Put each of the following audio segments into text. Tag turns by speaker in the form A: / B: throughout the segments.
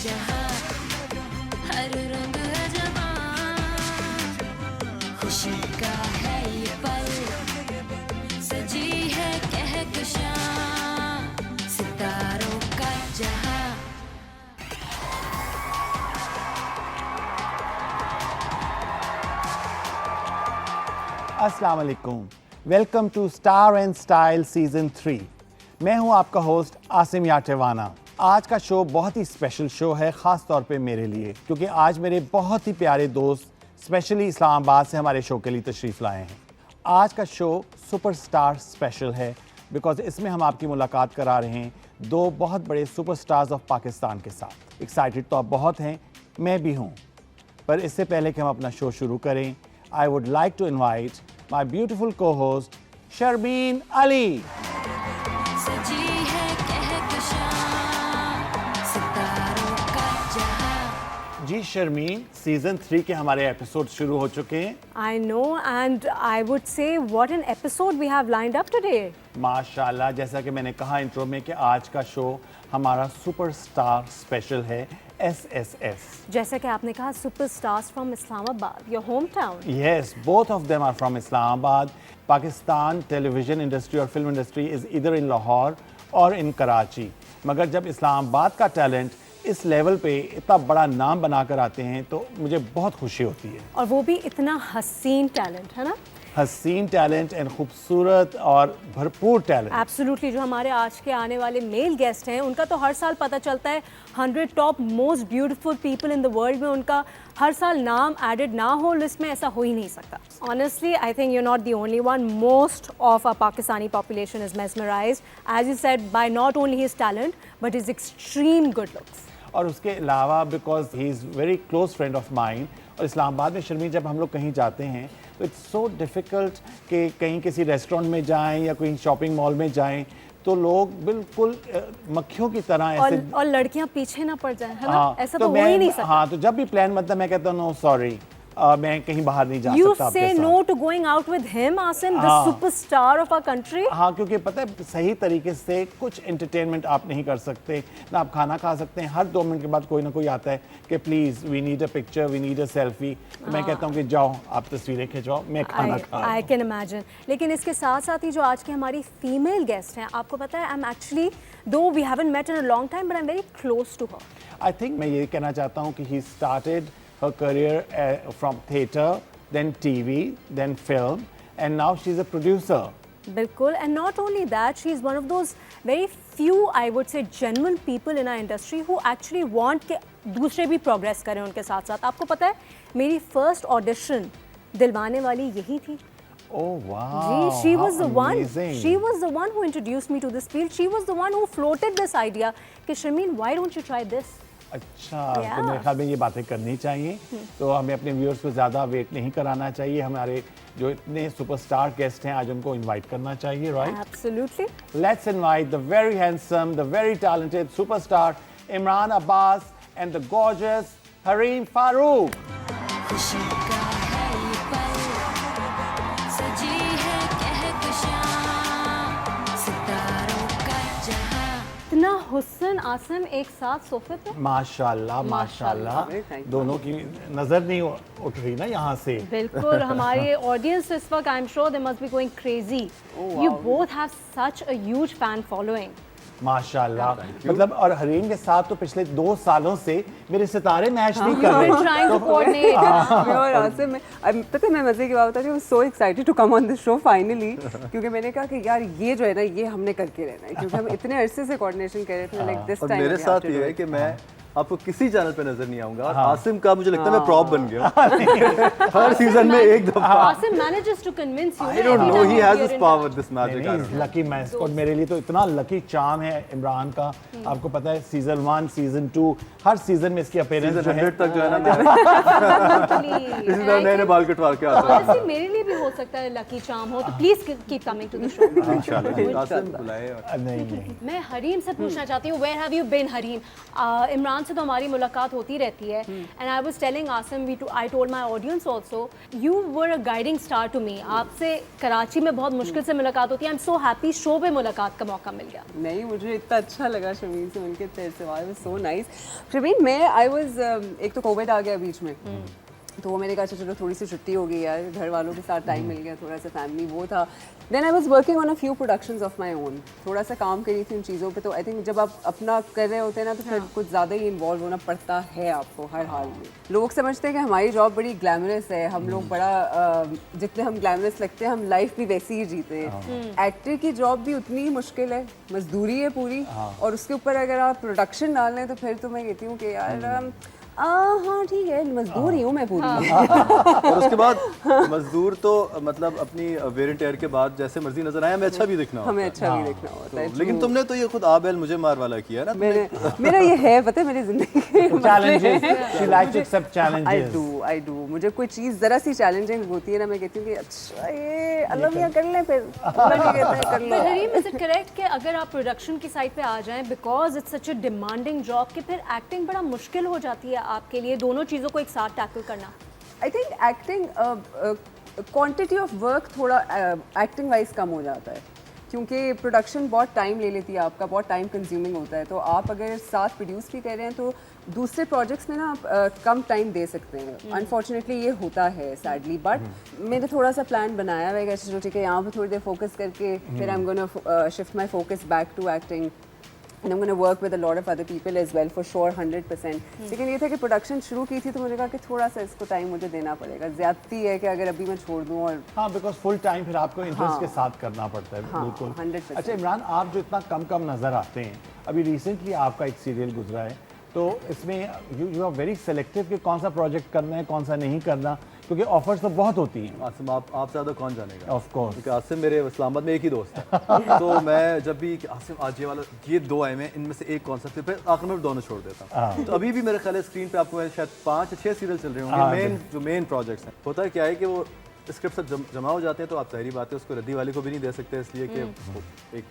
A: जहां, हर रंग है जवां, खुशी का है ये पल, सजी है कहकशां, सितारों का जहां।
B: अस्सलाम वालेकुम, welcome to star and style season 3। मैं हूं आपका होस्ट आसिम याटेवाना। आज का शो बहुत ही स्पेशल शो है, ख़ास तौर पे मेरे लिए, क्योंकि आज मेरे बहुत ही प्यारे दोस्त स्पेशली इस्लामाबाद से हमारे शो के लिए तशरीफ़ लाए हैं। आज का शो सुपरस्टार स्पेशल है बिकॉज इसमें हम आपकी मुलाकात करा रहे हैं दो बहुत बड़े सुपरस्टार्स ऑफ पाकिस्तान के साथ। एक्साइटेड तो आप बहुत हैं, मैं भी हूँ, पर इससे पहले कि हम अपना शो शुरू करें, I would like to invite my beautiful co-host Sharmin Ali.
A: सजी है कहकशां, सितारों का जहां।
B: जी शर्मीन, सीजन 3 के हमारे एपिसोड शुरू हो चुके हैं।
C: I know, and I would say what an episode we have lined up today.
B: माशाल्लाह, जैसा कि मैंने कहा इंट्रो में कि आज का शो हमारा सुपरस्टार स्पेशल है, SSS।
C: जैसा कि आपने कहा, superstars from Islamabad, your hometown.
B: Yes, both of them are from Islamabad. Pakistan television industry और फिल्म इंडस्ट्री इज़ इधर इन लाहौर और इन कराची। मगर जब इस्लामाबाद का टैलेंट इस लेवल पे इतना बड़ा नाम बनाकर आते हैं तो मुझे बहुत खुशी होती है।
C: और वो भी इतना हसीन टैलेंट, है ना?
B: हसीन टैलेंट एंड खूबसूरत और भरपूर टैलेंट।
C: एब्सोल्युटली। जो हमारे आज के आने वाले मेल गेस्ट हैं, उनका तो हर साल पता चलता है 100 top most beautiful people in the world में उनका हर साल नाम एडेड ना हो लिस्ट में, ऐसा हो ही नहीं सकता। Honestly I think you not the only one. Most of a Pakistani population is mesmerised as you said by not only his talent but his extreme good looks.
B: और उसके अलावा because he is very close friend of mind. और इस्लामाबाद में शर्मीन, जब हम लोग कहीं जाते हैं तो इट्स सो डिफ़िकल्ट कि कहीं किसी रेस्टोरेंट में जाएं या कोई शॉपिंग मॉल में जाएं तो लोग बिल्कुल मक्खियों की तरह ऐसे
C: और लड़कियां पीछे ना पड़ जाएं, है ना?
B: हाँ,
C: ऐसा तो हो ही नहीं सकता।
B: हाँ, तो जब भी प्लान बनता है मैं कहता हूँ नो सॉरी, मैं कहीं बाहर नहीं जा
C: You
B: सकता
C: say
B: आपके
C: no
B: साथ।
C: to going out with him, Asim, the
B: हाँ।
C: superstar of our country.
B: हाँ, क्योंकि पता है सही तरीके से कुछ एंटरटेनमेंट आप नहीं कर सकते ना, आप खाना खा सकते हैं। हर 2 मिनट के बाद कोई ना कोई आता है कि please we need a picture, we need a selfie. मैं कहता हूँ कि जाओ आप तस्वीरें खिंचवाओ, मैं खाना खा रहा
C: I
B: हूँ।
C: can imagine. लेकिन इसके साथ साथ ही जो आज की हमारी फीमेल गेस्ट हैं, आपको पता है, I'm actually, though we haven't met in a long time, but I'm very close to her.
B: I think मैं ये कहना चाहता हूँ कि he started her career from theatre, then TV, then film, and now she's a producer.
C: बिल्कुल, and not only that, she is one of those very few, I would say, genuine people in our industry who actually want कि दूसरे भी progress करें उनके साथ साथ। आपको पता है, मेरी first audition दिलवाने वाली यही थी।
B: Oh wow!
C: Ji, she was
B: how
C: the one.
B: amazing.
C: She was the one who introduced me to this field. She was the one who floated this idea कि Sharmin, why don't you try this?
B: अच्छा,
C: Yeah.
B: तो मेरे ख्याल में ये बातें करनी चाहिए। तो हमें अपने व्यूअर्स को ज़्यादा वेट नहीं कराना चाहिए। हमारे जो इतने सुपरस्टार गेस्ट हैं आज उनको इनवाइट करना चाहिए, right?
C: Absolutely.
B: Let's invite the very handsome, the very talented superstar Imran Abbas and the gorgeous Hareem Farooq.
A: खुशी का है ये पल, सजी है कहकशां, सितारों का जहां।
C: इतना हुस्न आसिम एक साथ सोफे पे।
B: माशाल्लाह माशाल्लाह, दोनों की नज़र नहीं उठ रही ना यहाँ से।
C: बिल्कुल, हमारे ऑडियंस इस वक्त, I am sure they must be going crazy. You both have such a huge fan following.
B: माशाल्लाह, मतलब और हरीम के साथ तो पिछले 2 सालों से मेरे सितारे मैच नहीं कर रहे।
C: Trying to coordinate.
D: मैं और आसिम में पता है, मैं मजे की बात बताती हूँ, so excited to come on this show finally, क्योंकि मैंने कहा कि यार ये जो है ना, ये हमने करके रहना है, क्योंकि हम इतने अरसे से कोऑर्डिनेशन कर रहे थे। लाइक दिस
E: और
D: टाइम
E: मेरे साथ ये है कि मैं आपको किसी चैनल पे नजर नहीं आऊंगा। आसिम का मुझे लगता है मैं प्रॉप बन गया हर सीजन में एक दफा।
C: Asim manages to convince you.
E: I don't know, he has this power, this magic. I don't know.
B: Lucky mascot मेरे लिए तो इतना लकी चार्म है इमरान का। आपको पता है सीजन 1, सीजन 2, हर सीजन में इसकी अपीयरेंस
E: सीजन
B: जो है
E: 100 तक जो है ना, इसी तरह नए नए बाल कटवा के आता है।
C: Honestly, मेरे लिए भी हो सकता है लकी चार्म हो, तो please keep coming to the show.
E: इंशाल्लाह आसिम बुलाए।
B: नहीं नहीं,
C: मैं हरीम से पूछना चाहती हूँ, where have you been Hareem? Imran Imran से तो हमारी मुलाकात होती रहती है and I was telling Asim I told my audience also you were a guiding star to me. आपसे कराची में बहुत मुश्किल से मुलाकात होती है। I am so happy show पे मुलाकात का मौका मिल गया।
D: नहीं, मुझे इतना अच्छा लगा शमीन से मिलके, तेरे से वाज सो नाइस। शमीन मैं आई वाज एक तो कोविड आ गया बीच में, तो वो मैंने कहा चलो थोड़ी सी छुट्टी हो गई यार, घर वालों के साथ टाइम मिल गया, थोड़ा सा फैमिली वो था। Then I was working on a few productions of my own, थोड़ा सा काम करी थी उन चीज़ों पे। तो आई थिंक जब आप अपना कर रहे होते हैं ना तो फिर कुछ ज़्यादा ही इन्वॉल्व होना पड़ता है आपको हर हाल में। लोग समझते हैं कि हमारी जॉब बड़ी ग्लैमरस है, हम लोग बड़ा जितने हम ग्लैमरस लगते हैं हम लाइफ भी वैसी ही जीते हैं। एक्टर की जॉब भी उतनी ही मुश्किल है, मजदूरी है पूरी, और उसके ऊपर अगर आप प्रोडक्शन डाल लें तो फिर तो मैं कहती हूँ कि यार हाँ ठीक है, मजदूर ही हूँ मैं पूरी।
E: और उसके बाद मजदूर तो मतलब अपनी वेयर एंड टेयर के बाद जैसे मर्जी नजर आए, हमें अच्छा भी दिखना होता है।
D: हमें अच्छा भी दिखना होता है।
E: लेकिन तुमने तो ये खुद आबेल मुझे मार वाला किया ना।
D: मेरा ये है, पता है मेरी जिंदगी
B: challenges, she likes to accept challenges.
D: I do. मुझे कोई चीज़ ज़रा सी चैलेंजिंग होती है ना, मैं कहती हूँ कि अच्छा ये अल्लाह मियाँ कर ले, फिर कर ले।
C: हरीम, इज इट करेक्ट कि अगर आप प्रोडक्शन की साइड पे आ जाएं because it's such a demanding job कि फिर एक्टिंग बड़ा मुश्किल हो जाती है आपके लिए, दोनों चीज़ों को एक साथ टैकल करना?
D: I think acting quantity of work थोड़ा एक्टिंग वाइज कम हो जाता है, क्योंकि प्रोडक्शन बहुत टाइम ले लेती है आपका, बहुत टाइम कंज्यूमिंग होता है। तो आप अगर साथ प्रोड्यूस भी कर रहे हैं तो दूसरे प्रोजेक्ट्स में ना आप कम टाइम दे सकते हैं। अनफॉर्चुनेटली ये होता है सैडली, बट मैंने थोड़ा सा प्लान बनाया हुआ है कि ठीक है यहाँ पर थोड़ी देर फोकस करके फिर I am gonna shift my focus back to acting and I'm going to work with a lot of other people as well for sure 100%। लेकिन ये था कि प्रोडक्शन शुरू की थी तो मुझे कहा कि थोड़ा सा इसको टाइम मुझे देना पड़ेगा, ज़्यादती है कि अगर अभी मैं छोड़ दूँ। और
B: हाँ, बिकॉज फुल टाइम फिर आपको इंटरेस्ट के साथ करना पड़ता है।
D: हाँ,
B: बिल्कुल
D: 100%।
B: अच्छा इमरान, आप जो इतना कम कम नज़र आते हैं, अभी रिसेंटली आपका एक सीरियल गुजरा है, तो इसमें यू आर वेरी सेलेक्टिव कि कौन सा प्रोजेक्ट करना है कौन सा नहीं करना, क्योंकि ऑफर्स तो बहुत होती हैं।
E: आसिम आप ज़्यादा कौन जानेगा?
B: ऑफ कोर्स,
E: क्योंकि आसिम मेरे इस्लामाबाद में एक ही दोस्त है। तो मैं जब भी आसिम आज ये वाला ये दो आए हैं, इनमें से एक कौन सा, फिर आखिर में दोनों छोड़ देता हूँ। तो अभी भी मेरे ख्याल है स्क्रीन पे आपको शायद 5 या 6 सीरियल चल रहे होंगे, मेन प्रोजेक्ट्स हैं। होता है क्या है कि वो स्क्रिप्ट सब जमा हो जाते हैं, तो आप जाहिर बात है उसको रद्दी वाले को भी नहीं दे सकते, इसलिए कि एक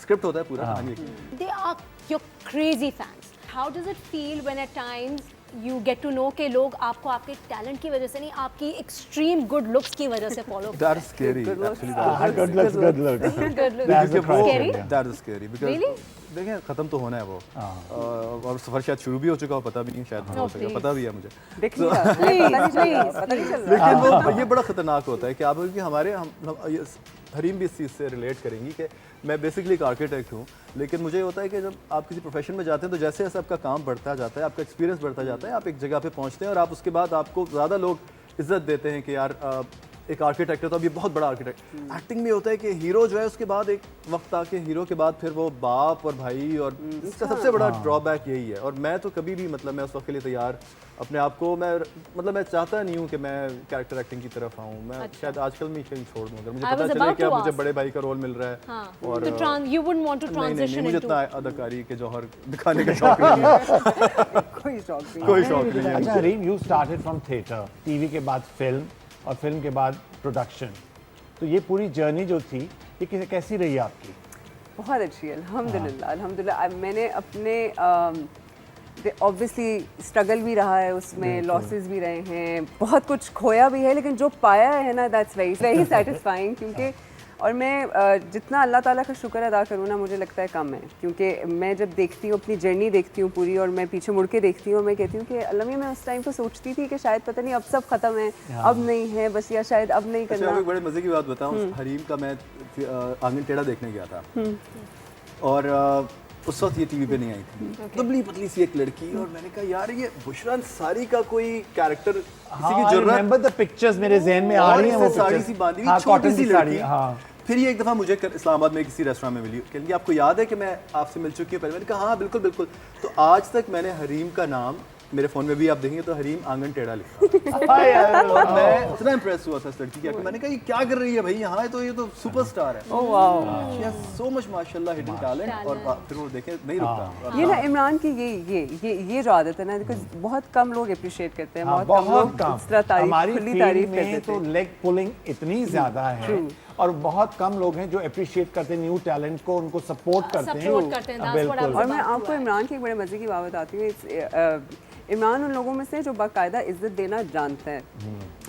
E: स्क्रिप्ट होता है पूरा कहानी।
C: They are your crazy fans. How does it feel when at times you get to know कि लोग आपको आपके टैलेंट की वजह से नहीं, आपकी एक्सट्रीम गुड लुक्स की वजह से फॉलो करते हैं?
E: That's scary actually.
B: good looks.
C: Good look.
B: That's the
C: Scary?
B: criteria.
E: That is scary because
C: Really?
E: देखें ख़त्म तो होना है वो, और सफ़र शायद शुरू भी हो चुका हो, पता भी नहीं, शायद हो सके, पता भी है मुझे, लेकिन वो ये बड़ा ख़तरनाक होता है कि आप, क्योंकि हमारे हरीम भी इस चीज़ से रिलेट करेंगी कि मैं बेसिकली एक आर्किटेक्ट हूँ, लेकिन मुझे होता है कि जब आप किसी प्रोफेशन में जाते हैं तो जैसे जैसे आपका काम बढ़ता जाता है, आपका एक्सपीरियंस बढ़ता जाता है, आप एक जगह पे पहुँचते हैं और आप उसके बाद आपको ज़्यादा लोग इज्जत देते हैं कि यार एक आर्किटेक्ट है तो अब ये बहुत बड़ा आर्किटेक्ट। एक्टिंग में होता है कि हीरो जो है उसके बाद एक वक्त आके हीरो के बाद फिर वो बाप और भाई, और इसका सबसे बड़ा ड्रॉबैक यही है। और मैं तो कभी भी मतलब मैं उस वक्त के लिए तैयार अपने आप को, मैं चाहता नहीं हूँ कि मैं कैरेक्टर एक्टिंग की तरफ आऊँ। मैं शायद आजकल मैं कहीं छोड़ दूँ अगर मुझे पता चले कि अब मुझे बड़े भाई का रोल मिल रहा है। और
C: you wouldn't want to transition
E: मुझे
C: into
E: इतना अदाकारी के जौहर दिखाने का शौक नहीं है,
D: कोई शौक नहीं।
E: कोई शौक नहीं है।
B: अच्छा Hareem, you started from theatre, TV के बाद फिल्म और फिल्म के बाद प्रोडक्शन, तो ये पूरी जर्नी जो थी ये कैसी रही आपकी?
D: बहुत अच्छी है, अल्हम्दुलिल्लाह अल्हम्दुलिल्लाह। मैंने अपने ऑब्वियसली स्ट्रगल भी रहा है उसमें, लॉसेस भी रहे हैं, बहुत कुछ खोया भी है, लेकिन जो पाया है ना दैट्स वेरी सेटिस्फाइंग। क्योंकि और मैं जितना अल्लाह ताला का शुक्र अदा करूँ ना, मुझे लगता है कम है। क्योंकि मैं जब देखती हूँ अपनी जर्नी देखती हूँ पूरी, और मैं पीछे मुड़ के देखती हूँ, मैं कहती हूँ कि अल्लाह मियां, मैं उस टाइम तो सोचती थी कि शायद पता नहीं अब सब ख़त्म है, अब नहीं है बस, या शायद अब नहीं करना।
E: अच्छा, एक बड़े मज़े की बात बताऊँ, हरीम का मैं आंगन टेढ़ा देखने गया था, और उस वक्त ये टीवी पे नहीं आई थी, दुबली पतली सी एक लड़की, और मैंने कहा यार ये बुशरा अंसारी का कोई कैरेक्टर किसी की जरूरत।
B: I remember the pictures मेरे ज़हन में आ रही हैं वो
E: साड़ी सी बांधी हुई छोटी सी लड़की।
B: हाँ।
E: फिर ये एक दफ़ा मुझे इस्लामाबाद में किसी रेस्टोरेंट में मिली, कहेंगे आपको याद है कि मैं आपसे मिल चुकी हूँ पहले? मैंने कहा हाँ बिल्कुल बिल्कुल। तो आज तक मैंने हरीम का नाम, मेरे फ़ोन में भी आप देखेंगे तो हरीम आंगन टेढ़ा लिखा। और मैं इतना इम्प्रेस हुआ था इस लड़की के, मैंने कहा ये क्या कर रही है भाई यहाँ है, तो ये तो सुपरस्टार है।
D: ओह वाह,
E: शी हैज सो मच माशाल्लाह हिडन टैलेंट। और फिर वो देखें नहीं रुकता।
D: ये ना इमरान की ये जो आदत है ना, बिकॉज़ बहुत कम लोग अप्रिशिएट करते हैं, बहुत कम लोग इस तरह तारीफ, खुली तारीफ करते हैं।
B: तो लेग पुलिंग इतनी ज़्यादा है, और बहुत कम लोग हैं जो अप्रिशिएट करते हैं न्यू टैलेंट को, उनको सपोर्ट करते हैं।
C: Support करते हैं, that's what I
B: बिल्कुल।
C: was
D: और मैं
C: बात
D: आपको
C: हुआ है।
D: इमरान की एक बड़े मज़े की बात बताती हूँ। इमरान उन लोगों में से जो बाकायदा इज्जत देना जानता है,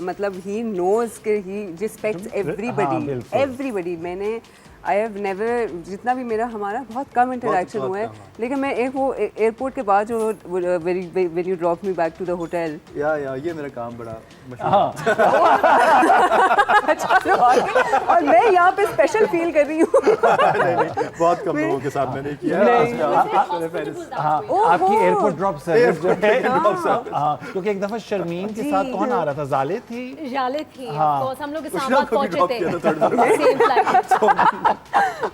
D: मतलब ही नोज के ही रिस्पेक्ट्स
B: हाँ,
D: एवरीबडी
B: बिल्कुल।
D: एवरीबडी। मैंने आई हैव नेवर, जितना भी मेरा हमारा बहुत कम इंटरेक्शन हुआ है, लेकिन मैं एक वो एयरपोर्ट के बाद जो when you drop me back to the hotel,
E: या ये मेरा काम बड़ा मशहूर
B: हाँ,
D: और मैं यहाँ पे स्पेशल फील कर रही हूँ।
E: नहीं, बहुत कम लोगों के साथ मैंने किया है।
B: हाँ, आपकी एयरपोर्ट ड्रॉप सर्विस जो है, हाँ, क्योंकि एक दफा शर्मीन के साथ कौन आ रहा था, जाले थी।
C: जाले थी,
B: हाँ।
C: of course, हम लोग
E: कुछ ना
C: इस्लामाबाद
E: कभी
C: पहुंचे
E: drop
C: थे।
E: किया था third floor
C: Same flight।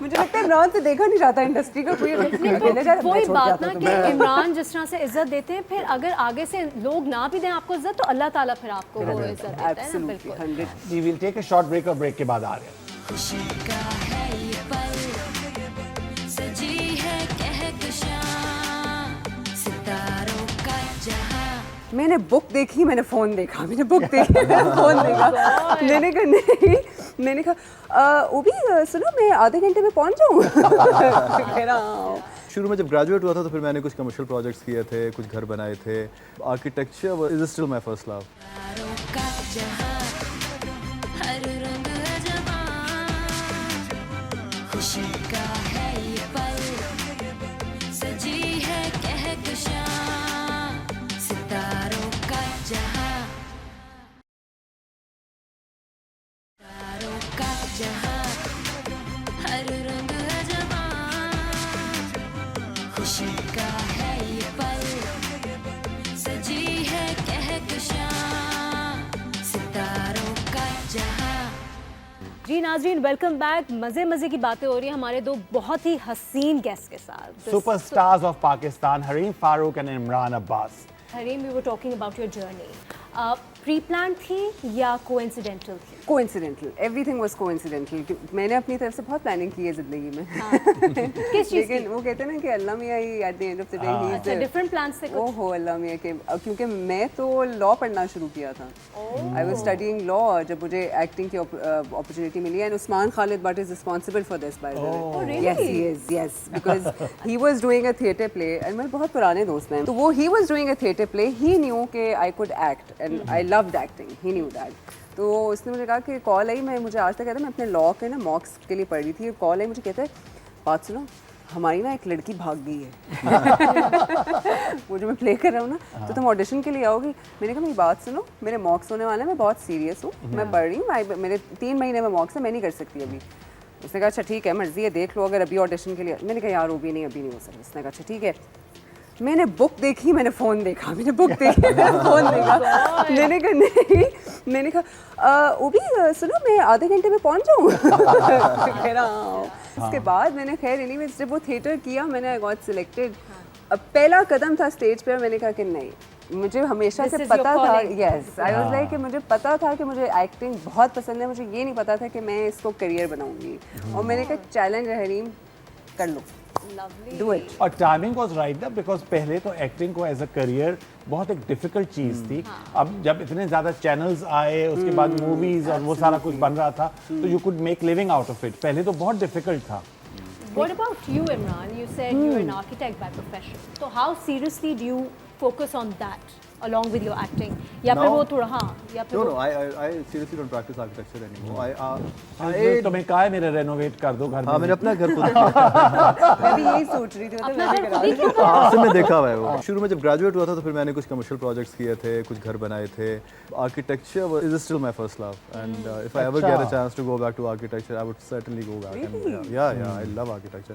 D: मुझे लगता है इमरान से देखा नहीं जाता इंडस्ट्री का कोई अकेले जा- मैं
C: वही
D: छोड़
C: बात
D: जाता
C: ना
D: तो
C: कि
D: मैं-
C: इमरान जिस तरह से इज्जत देते हैं, फिर अगर आगे से लोग ना भी दें आपको इज्जत, तो अल्लाह ताला फिर आपको वो इज्जत देता है ना।
D: Absolutely,
C: बिल्कुल
D: 100।
B: जी will take a short break, और ब्रेक के बाद आ रहे हैं।
A: खुशी का है ये पल, सजी है कहकशां, सितारों का जहां।
D: मैंने बुक देखी, मैंने फ़ोन देखा, मैंने बुक देखी, मैंने फ़ोन देखा। मैंने कहा नहीं, मैंने कहा वो भी सुनो मैं आधे घंटे में पहुंच जाऊँ। कह रहा हाँ।
E: शुरू में जब ग्रेजुएट हुआ था तो फिर मैंने कुछ कमर्शियल प्रोजेक्ट्स किए थे, कुछ घर बनाए थे। Architecture is still my first love.
A: सितारों का जहां, हर रंग है जवां। खुशी का है ये पल, सजी है कहकशां, सितारों का जहां, सितारों का जहां, हर रंग है जवां। खुशी का है ये पल, सजी है कहकशां, सितारों का जहां।
C: जी नाज़रीन, वेलकम बैक। मज़े मज़े की बातें हो रही हैं हमारे दो बहुत ही हसीन गेस्ट के साथ।
B: Superstars of Pakistan Hareem Farooq and Imran Abbas.
C: Hareem, we were talking about your journey. Pre plan थी या कोइंसिडेंटल थी?
D: Coincidental, everything was coincidental. मैंने अपनी तरफ से बहुत प्लानिंग की है ज़िंदगी में।
C: किस चीज़
D: लेकिन
C: की?
D: वो कहते हैं ना कि अल्लाह मियाँ ही at the end of the day ही
C: अच्छा, डिफरेंट प्लान्स थे कुछ?
D: ओहो अल्लाह मियाँ के, क्योंकि मैं तो लॉ पढ़ना शुरू किया था। आई वाज स्टडीइंग लॉ जब मुझे एक्टिंग की अपॉर्चुनिटी मिली, and Usman Khalid Butt is responsible for this by the way.
C: really?
D: Yes, he is. Yes, because he was doing a theatre play, and मेरे बहुत पुराने दोस्त हैं, तो वो he was doing a theatre play. He knew कि I could act, and I loved acting. He knew that. तो उसने मुझे कहा कि कॉल आई, मुझे आज तक कहता है मैं अपने लॉ के ना मॉक्स के लिए पढ़ रही थी, कॉल आई, मुझे कहता है बात सुनो, हमारी ना एक लड़की भाग गई है। वो जो मैं प्ले कर रहा हूँ ना, तो तुम ऑडिशन के लिए आओगी? मैंने कहा मेरी बात सुनो, मेरे मॉक्स होने वाले हैं, मैं बहुत सीरियस हूँ, मैं पढ़ रही हूँ, मेरे 3 महीने में मॉक्स है, मैं नहीं कर सकती अभी। उसने कहा अच्छा ठीक है, मर्जी है, देख लो, अगर अभी ऑडिशन के लिए। मैंने कहा यार वो भी नहीं, अभी नहीं हो सकता। उसने कहा अच्छा ठीक है। मैंने बुक देखी, मैंने फ़ोन देखा, मैंने बुक देखी, मैंने फ़ोन देखा। मैंने कहा नहीं, मैंने कहा वो भी सुनो मैं आधे घंटे में पहुंच जाऊँ। कह रहा हाँ। उसके बाद मैंने खैर एनीवेज जब वो थिएटर किया, मैंने आई गॉट सिलेक्टेड। अब पहला कदम था स्टेज पे, मैंने कहा कि नहीं, मुझे हमेशा
C: This
D: से
C: is your
D: पता था,
C: calling.
D: Yes I was like कि मुझे पता था कि मुझे एक्टिंग बहुत पसंद है, मुझे ये नहीं पता था कि मैं इसको करियर बनाऊंगी। और मैंने कहा चैलेंज है हरीम, कर लो,
C: Lovely.
D: Do it.
B: और टाइमिंग वाज राइट ना, बिकॉज पहले तो एक्टिंग को एज अ करियर बहुत एक डिफिकल्ट चीज़ थी। अब जब इतने ज़्यादा चैनल्स आए, उसके बाद मूवीज और वो सारा कुछ बन रहा था, तो you could make living out of it. पहले तो बहुत डिफिकल्ट था।
C: What about you, Imran? You said you were an architect by profession. So how seriously do you focus on that along with your acting? या फिर
E: No.
C: वो थोड़ा हाँ या फिर
E: No,
C: वो
E: no, I seriously don't practice architecture anymore.
B: तुम्हें कहा है मेरे रेनोवेट कर दो घर
E: हाँ,
B: में।
E: मैंने अपना घर खुद किया।
D: मैं भी यही सोच रही थी, मतलब
C: अपना
D: मैं
C: घर
D: भी करा
C: खुद ही
D: रही
C: क्यों?
E: हाँ, उससे मैं देखा हुआ है वो। शुरू में जब ग्रेजुएट हुआ था तो फिर मैंने कुछ कमर्शियल प्रोजेक्ट्स किए थे, कुछ घर बनाए थे। Architecture is still my first love, and if I ever get a chance to go back to architecture I would certainly go back. And yeah I love architecture.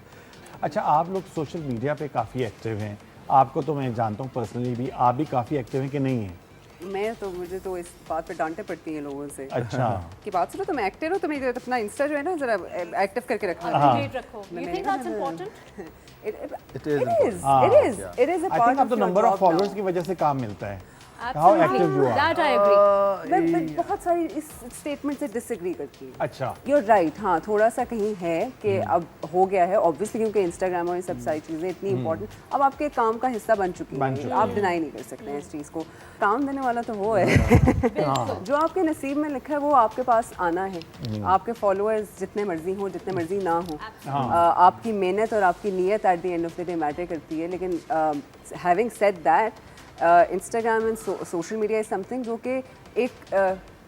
B: अच्छा, आप लोग सोशल मीडिया पे काफ़ी एक्टिव हैं। आपको तो मैं जानता हूँ पर्सनली भी, आप भी काफ़ी एक्टिव हैं कि नहीं हैं?
D: मैं तो मुझे तो इस बात पे डांटे पड़ती हैं लोगों से
B: अच्छा।
D: कि बात सुनो तुम एक्टर हो, तुम्हें अपना इंस्टा जो है ना जरा एक्टिव करके रखना।
C: अपडेट रखो. You think that's important?
D: It
E: It is
D: is.
E: important.
D: It is.
E: Yeah.
D: It is a
B: I
D: part
B: think अब
D: of
B: तो
D: your
B: number of
D: job
B: followers
D: now.
B: की वजह से काम मिलता है। How active you are?
C: That I agree.
D: मैं बहुत सारी इस स्टेटमेंट से डिसएग्री करती हूँ।
B: अच्छा
D: You're right, हाँ थोड़ा सा कहीं है कि अब हो गया है ऑब्वियसली, क्योंकि इंस्टाग्राम और ये सब सारी चीज़ें इतनी इंपॉर्टेंट अब आपके काम का हिस्सा बन चुकी हैं, आप डिनाई नहीं कर सकते हैं इस चीज़ को। काम देने वाला तो वो है जो आपके नसीब में लिखा है वो आपके पास आना है। आपके फॉलोअर्स जितने मर्जी हो जितने मर्जी ना हो, आपकी मेहनत और आपकी नीयत eight the end of the day matter करती है। लेकिन having said that, Instagram and social media is something जो कि एक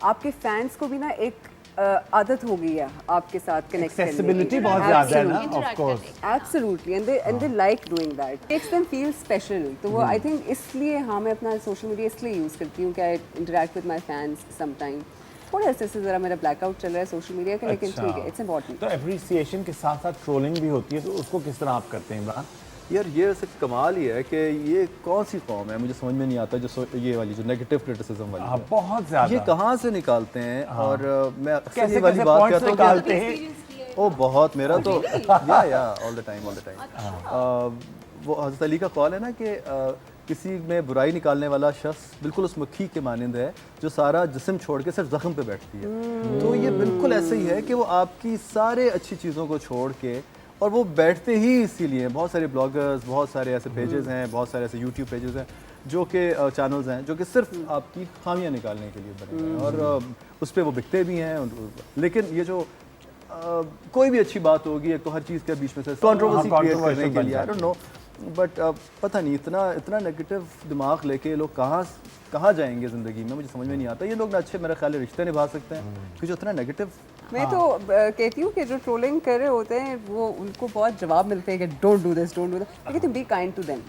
D: आपके फैंस को भी ना एक आदत हो गई है आपके साथ कनेक्ट करने की।
B: एक्सेसिबिलिटी बहुत ज़्यादा है ना, of course.
D: Absolutely, and they like doing that. Makes them feel special. तो वो I think इसलिए हाँ मैं अपना सोशल मीडिया इसलिए यूज़ करती हूँ कि I interact with my fans sometime. थोड़े अरसे से ज़रा मेरा ब्लैकआउट चल रहा है सोशल मीडिया का, लेकिन ठीक है, इट्स इम्पॉर्टेंट।
B: तो एप्रिसिएशन के साथ साथ ट्रोलिंग भी होती है, तो उसको किस तरह आप करते हैं इमरान?
E: यार ये वैसे कमाल ही है कि ये कौन सी फॉर्म है, मुझे समझ में नहीं आता जो ये वाली जो नेगेटिव क्रिटिसिज्म वाली
B: हाँ
E: है।
B: बहुत ज़्यादा।
E: ये कहाँ से निकालते हैं? और मैं अक्सर
B: कैसे
E: ये वाली
B: कैसे
E: बात
B: पॉइंट्स
E: कहता हूँ
B: निकालते
E: कि
B: हैं?
E: ओ बहुत, मेरा तो या ऑल द टाइम वो हज़रत अली का कौल है ना कि किसी में बुराई निकालने वाला शख्स बिल्कुल उस मक्खी के मानंद है जो सारा जिस्म छोड़ के सिर्फ जख्म पे बैठती है। तो ये बिल्कुल ऐसे ही है कि वो आपकी सारे अच्छी चीज़ों को छोड़ के, और वो बैठते ही इसीलिए, बहुत सारे ब्लॉगर्स, बहुत सारे ऐसे पेजेस हैं, बहुत सारे ऐसे यूट्यूब पेजेस हैं जो कि चैनल्स हैं जो कि सिर्फ आपकी खामियां निकालने के लिए बने हैं, और उस पर वो बिकते भी हैं। लेकिन ये जो कोई भी अच्छी बात होगी, एक तो हर चीज़ के बीच में से कंट्रोवर्सी क्रिएट करने के लिए, आई डोंट नो, बट पता नहीं इतना नेगेटिव दिमाग लेके लोग कहाँ जाएंगे ज़िंदगी में, मुझे समझ में नहीं आता। ये लोग ना अच्छे मेरा ख्याल है रिश्ते निभा सकते हैं कि जो इतना नेगेटिव।
D: मैं तो कहती हूँ कि जो ट्रोलिंग कर रहे होते हैं वो उनको बहुत जवाब मिलते हैं कि don't do this, don't do that, लेकिन तुम बी काइंड टू देम।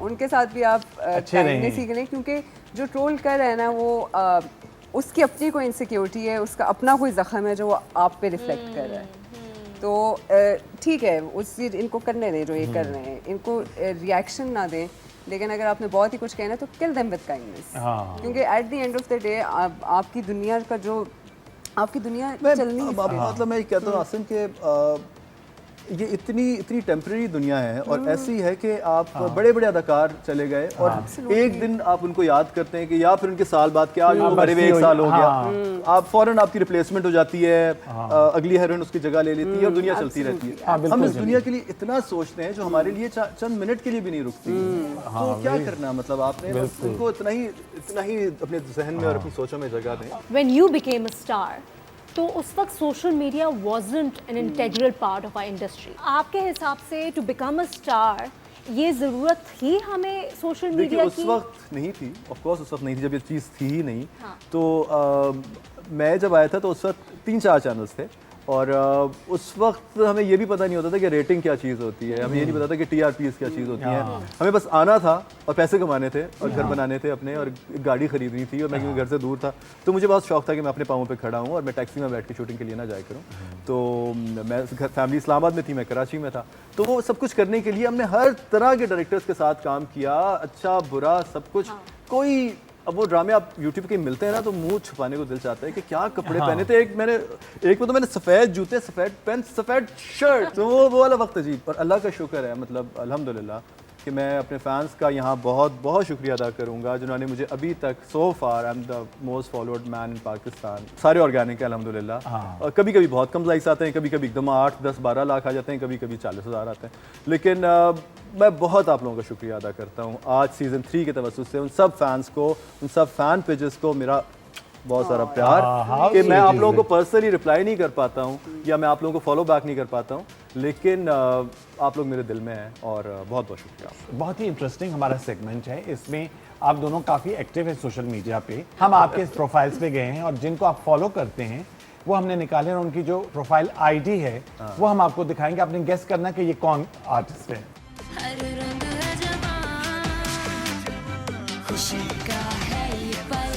D: उनके साथ भी आप काइंडनेस ही करें, क्योंकि जो ट्रोल कर रहे हैं ना वो उसकी अपनी कोई इनसिक्योरिटी है, उसका अपना कोई ज़ख्म है जो वो आप पे रिफ्लेक्ट कर रहा है। तो ठीक है, उस इनको करने दें जो ये कर रहे हैं, इनको रिएक्शन ना दें, लेकिन अगर आपने बहुत ही कुछ कहना है तो किल देम विद काइंडनेस, क्योंकि eight the end of the day आपकी दुनिया का जो आपकी दुनिया चलनी है।
E: मतलब मैं कहता हूँ आसिम के ये इतनी टेम्परेरी दुनिया है, और ऐसी है कि आप बड़े बड़े अदाकार चले गए और एक दिन आप उनको याद करते हैं कि, या फिर उनके साल बाद क्या मरे हुए 1 साल हो गया, आप फौरन आपकी रिप्लेसमेंट हो जाती है, अगली हीरोइन उसकी जगह ले लेती है और दुनिया चलती रहती है। हम इस दुनिया के लिए इतना सोचते हैं जो हमारे लिए चंद मिनट के लिए भी नहीं रुकती। तो क्या करना, मतलब आपने उनको इतना ही अपने जहन में और अपनी सोचों में जगह दें।
C: When you became a star, तो उस वक्त social media wasn't an integral part of our industry. आपके हिसाब से to become a star ये ज़रूरत थी हमें सोशल मीडिया की?
E: उस वक्त नहीं थी, ऑफ कोर्स उस वक्त नहीं थी, जब ये चीज़ थी ही नहीं। तो मैं जब आया था तो उस वक्त 3-4 चैनल्स थे, और उस वक्त हमें ये भी पता नहीं होता था कि रेटिंग क्या चीज़ होती है, हमें ये नहीं पता था कि TRPs क्या चीज़ होती है। हमें बस आना था और पैसे कमाने थे और घर बनाने थे अपने, और गाड़ी खरीदनी थी, और मैं क्योंकि घर से दूर था तो मुझे बहुत शौक था कि मैं अपने पाँवों पे खड़ा हूँ और मैं टैक्सी में बैठ के शूटिंग के लिए ना जाया करूँ। तो मैं फैमिली इस्लामाबाद में थी, मैं कराची में था, तो वो सब कुछ करने के लिए हमने हर तरह के डायरेक्टर्स के साथ काम किया, अच्छा बुरा सब कुछ। कोई अब वो ड्रामे आप यूट्यूब के मिलते हैं ना तो मुंह छुपाने को दिल चाहता है कि क्या कपड़े पहने थे। एक में तो मैंने सफ़ेद जूते, सफ़ेद पेंट, सफ़ेद शर्ट, तो वो वाला वक्त अजीब। और अल्लाह का शुक्र है, मतलब अल्हम्दुलिल्लाह कि मैं अपने फैंस का यहाँ बहुत बहुत शुक्रिया अदा करूँगा जिन्होंने मुझे अभी तक so far, I am the most followed man in Pakistan. सारे ऑर्गेनिक है अल्हम्दुलिल्लाह। और कभी कभी बहुत कम लाइक्स आते हैं, कभी कभी एकदम 8, 10, 12 लाख आ जाते हैं, कभी कभी 40,000 आते हैं। लेकिन मैं बहुत आप लोगों का शुक्रिया अदा करता हूँ आज सीज़न 3 के तवज्जुह से, उन सब फैंस को, उन सब फ़ैन पेजेस को मेरा बहुत सारा प्यार कि मैं आप लोगों को पर्सनली रिप्लाई नहीं कर पाता हूँ या मैं आप लोगों को फॉलो बैक नहीं कर पाता हूँ, लेकिन आप लोग मेरे दिल में हैं और बहुत बहुत शुक्रिया।
B: बहुत ही इंटरेस्टिंग हमारा सेगमेंट है, इसमें आप दोनों काफ़ी एक्टिव हैं सोशल मीडिया पे। हम आपके प्रोफाइल्स पे गए हैं और जिनको आप फॉलो करते हैं वो हमने निकाले, और उनकी जो प्रोफाइल आईडी है वो हम आपको दिखाएंगे। आपने गेस करना कि ये कौन आर्टिस्ट है।
A: हर रंग है जवां, खुशी का है ये पल,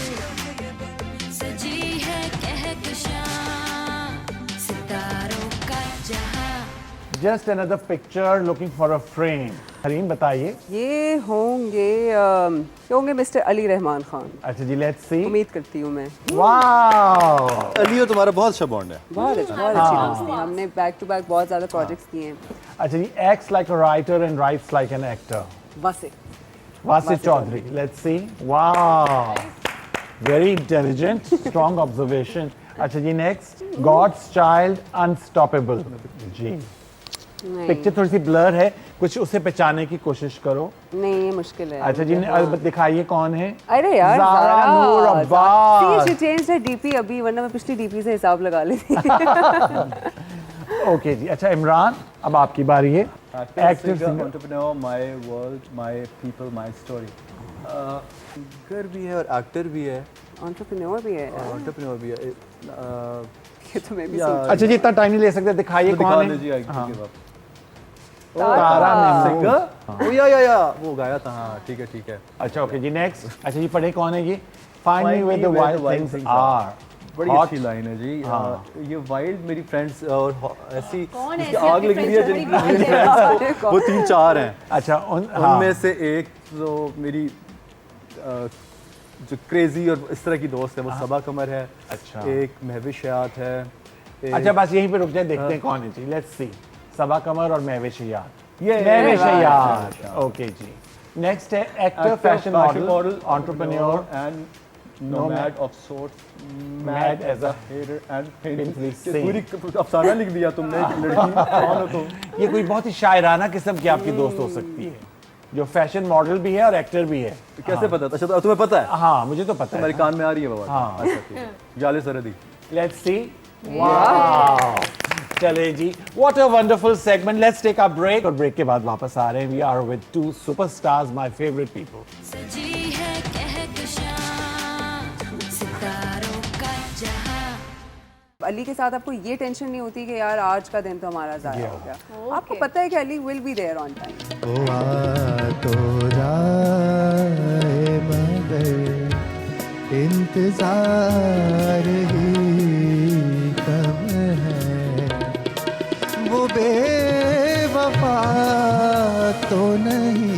A: सजी है कहकशां, सितारों का जहां।
B: Just another picture looking for a frame. Hareem बताइए।
D: ये होंगे मिस्टर अली रहमान खान।
B: अच्छा जी, लेट्स सी।
D: उम्मीद करती हूँ मैं।
B: वाओ,
E: अली और तुम्हारा बहुत अच्छा बॉन्ड है।
D: बहुत अच्छी दोस्ती, हमने बैक टू बैक बहुत ज़्यादा प्रोजेक्ट्स किए हैं।
B: अच्छा जी, acts like a writer and writes like an actor.
D: बस
B: Wasit Chaudhary. Let's see. Wow. Very intelligent. Strong observation. अच्छा जी next. God's Child Unstoppable. जी. पिक्चर थोड़ी सी ब्लर है, कुछ उसे पहचानने की कोशिश करो।
D: नहीं, ये मुश्किल है।
B: अच्छा जी, अब दिखाइए कौन है।
D: अरे यार,
B: Zara Noor Abbas.
D: She changed her DP अभी, वरना मैं पिछली डीपी से हिसाब लगा लेती।
B: ओके जी, अच्छा इमरान, अब आपकी बारी है।
E: Actor, singer, entrepreneur, my world, my people, my story. Singer भी है और एक्टर भी है,
D: एंटरप्रेन्योर भी है।
E: एंटरप्रेन्योर भी है।
D: ये तो मैं भी
E: या-
D: सोच
B: अच्छा जी, इतना टाइम नहीं ले सकते, दिखाइए
E: तो
B: कौन
E: दिखा
B: है।
E: लीजिए
B: हाँ।
E: के बाद।
B: तारा मेहमूद।
E: सिंगर? ओ या वो गाया था। हाँ, ठीक है।
B: अच्छा ओके जी, नेक्स्ट। अच्छा जी, पढ़े कौन है ये? Find me where the
E: where
B: wild things are.
E: बड़ी
B: Hot.
E: अच्छी लाइन है जी।
B: हाँ।
E: ये वाइल्ड मेरी फ्रेंड्स और ऐसी
C: कौन है
E: जिसकी
C: ऐसी
E: आग
C: आपकी
E: लगी हुई है,
C: friends
E: जिनकी
C: बड़ी
E: मेरी
C: बात है?
E: friends को- वो 3-4 हैं।
B: अच्छा हाँ।
E: उनमें से एक तो मेरी जो क्रेजी और इस तरह की दोस्त है वो सबा कमर है।
B: अच्छा।
E: एक महविश हयात है।
B: अच्छा बस यहीं पे रुक जाए, देखते हैं कौन है जी। Let's see. सबा कमर और महविश हयात।
E: ये
B: महविश
E: right,
B: हयात।
E: right,
B: ओके जी। नेक्स्ट है actor, fashion model, entrepreneur
E: and nomad of sorts,
B: mad as a
E: hater and
B: painfully
E: painfully
B: sane.
E: पूरी अफसाना लिख दिया तुमने कि लड़की कौन हो तुम।
B: ये कोई बहुत ही शायराना किस्म की आपकी दोस्त हो सकती है, जो फैशन मॉडल भी है और एक्टर भी है।
E: कैसे पता था? अच्छा, तो तुम्हें पता है?
B: हाँ मुझे तो पता
E: तुम्हारे
B: है।
E: कान में आ रही है बाबा?
B: हाँ।
E: अच्छा, ठीक है। जाले सरदी।
B: Let's see. वाओ, चले जी, what a wonderful segment. Let's take a break, और ब्रेक के बाद वापस आ रहे हैं। We are with two superstars, my favourite people.
A: सजी है कहकशां सितारों का जहां।
D: अली के साथ आपको ये टेंशन नहीं होती कि यार आज का दिन तो हमारा ज़ाया हो गया।
C: Okay.
D: आपको पता है कि Ali will be there on time.
F: तो जाए मगर इंतजार ही कम है, वो बेवफा तो नहीं,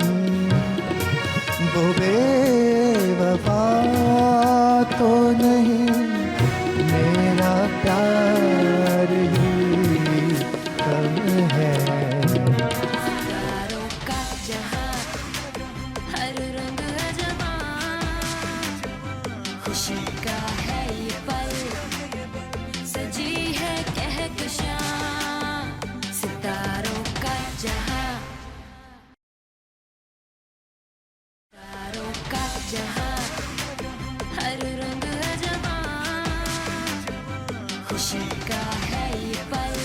F: वो बेवफा तो नहीं, मेरा प्यार ही कम है।
A: सितारों का जहां हर रंग है जवां, खुशी का है ये पल सजी है कहकशां सितारों का जहां, सितारों का जहां हर रंग है जवां, खुशी का है ये पल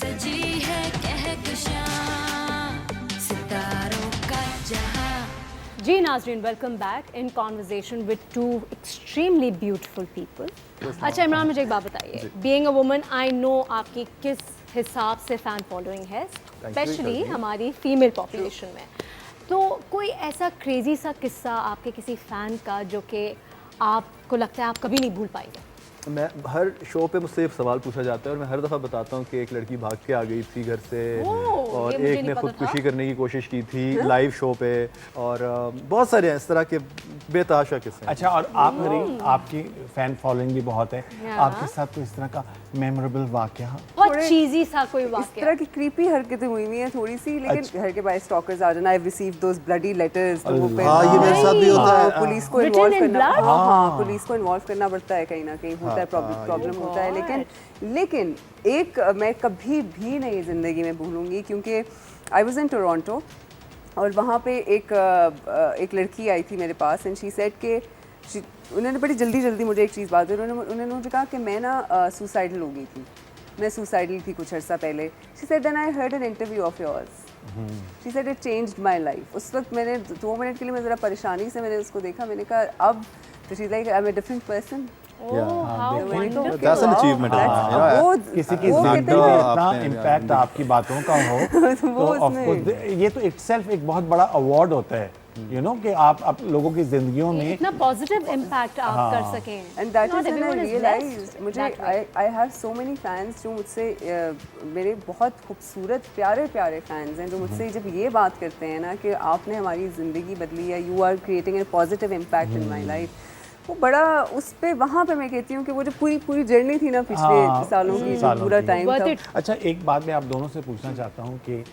A: सजी है कहकशां सितारों का जहां।
C: जी नाजरीन, welcome back in conversation with two extremely beautiful people. अच्छा इमरान, मुझे एक बात बताइए, being a woman I know आपकी किस हिसाब से फ़ैन फॉलोइंग है, स्पेशली हमारी फीमेल पॉपुलेशन में। तो कोई ऐसा क्रेजी सा किस्सा आपके किसी फ़ैन का जो कि आपको लगता है आप कभी नहीं भूल पाएंगे?
E: मैं हर शो पे मुझसे एक सवाल पूछा जाता है और मैं हर दफ़ा बताता हूँ कि एक लड़की भाग के आ गई थी घर से और
C: ये मुझे
E: एक
C: नहीं
E: ने
C: पता
E: खुदकुशी
C: था।
E: करने की कोशिश की थी लाइव शो पे, और बहुत सारे हैं इस तरह के बेतहाशा किस्से।
B: अच्छा, और आप हरी, आपकी फैन फॉलोइंग भी बहुत है, आपके साथ कोई इस तरह का मेमोरेबल वाकया?
C: बहुत चीज़ी सा कोई
D: इस
C: वाक़या?
D: तरह की क्रीपी हरकतें हुई हुई हैं थोड़ी सी, लेकिन घर के बाहर स्टॉकर्स आ जाना। I receive those bloody letters.
E: हाँ, ये मेरे साथ भी होता है।
D: पुलिस को
C: Written
D: इन्वॉल्व
C: in
D: करना,
C: blood?
D: हाँ पुलिस को इन्वॉल्व करना पड़ता है कहीं ना कहीं, होता है प्रॉब्लम होता है। लेकिन एक मैं कभी भी नहीं ज़िंदगी में भूलूंगी, क्योंकि आई वाज इन टोरंटो और वहाँ पे एक लड़की आई थी मेरे पास एंड शी सेड के उन्होंने बड़ी जल्दी मुझे एक चीज़ बात उन्होंने मुझे कहा कि मैं ना सुसाइडल हो गई थी, मैं सुसाइडल थी कुछ अर्सा पहले। She said then I heard an interview of yours, she said it changed my life. उस वक्त मैंने 2 मिनट के लिए मैं ज़रा परेशानी से मैंने उसको देखा, मैंने कहा अब तो she like I am a different person.
E: That's an achievement.
B: किसी की
D: वो
B: जिंदगी
D: कहते
B: में
D: हैं
B: इतना
E: आपने
B: इम्पैक्ट आपकी बातों का हो तो ऑफ कोर्स ये तो इटसेल्फ एक बहुत बड़ा अवार्ड होता है, यू नो, कि आप लोगों की जिंदगियों में
C: इतना पॉजिटिव इम्पैक्ट आप कर सकें।
D: And that
C: Not
D: is when
C: everyone
D: I
C: is
D: realised,
C: blessed
D: मुझे
C: that way.
D: I have so many fans जो मुझसे मेरे बहुत खूबसूरत प्यारे फैंस हैं जो मुझसे जब ये बात करते हैं ना कि आपने हमारी ज़िंदगी बदली है, you are creating a positive impact in my life, वो बड़ा उस पे वहाँ पे मैं कहती हूँ कि वो जो पूरी जर्नी थी ना पिछले सालों की, जो पूरा टाइम
C: Worth
D: था।
C: it.
B: अच्छा, एक बात मैं आप दोनों से पूछना चाहता हूँ कि